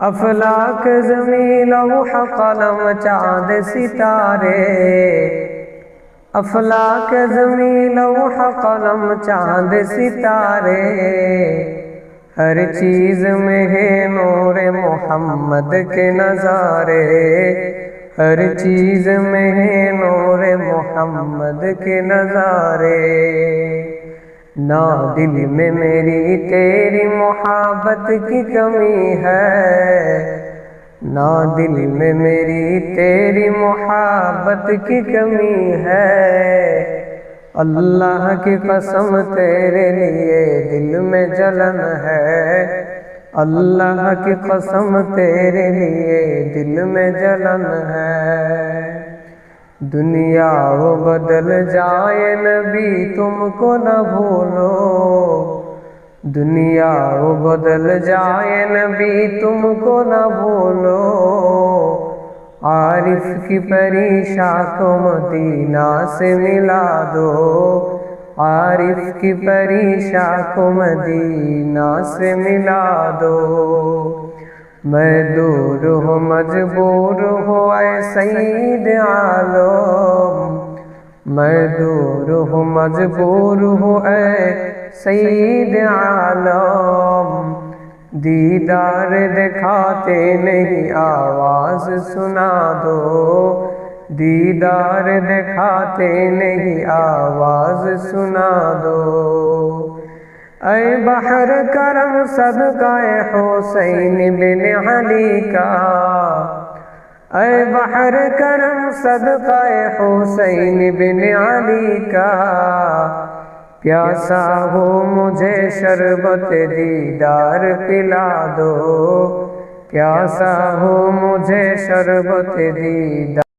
افلاک زمین لوح قلم چاند ستارے، افلاک زمین لوح قلم چاند ستارے، ہر چیز میں ہے نور محمد کے نظارے، ہر چیز میں ہے نور محمد کے نظارے۔ نہ دل میں میری تیری محبت کی کمی ہے، نہ دل میں میری تیری محبت کی کمی ہے، اللہ کی قسم تیرے لیے دل میں جلن ہے، اللہ کی قسم تیرے لیے دل میں جلن ہے۔ دنیا وہ بدل جائے نبی تم کو نہ بھولو، دنیا وہ بدل جائے نبی تم کو نہ بھولو، عارف کی پریشاں کو مدینہ سے ملا دو، عارف کی پریشاں کو مدینہ سے ملا دو۔ میں دور ہوں مجبور ہوں اے سید عالم، میں دور ہوں مجبور ہوں اے سید عالم، دیدار دکھاتے نہیں آواز سنا دو، دیدار دکھاتے نہیں آواز سنا دو۔ اے بحر کرم صدقہ حسین بن علی کا، اے بحر کرم صدقہ حسین بن علی کا، پیاسا ہو مجھے شربت دیدار پلا دو، پیاسا ہو مجھے شربت دیدار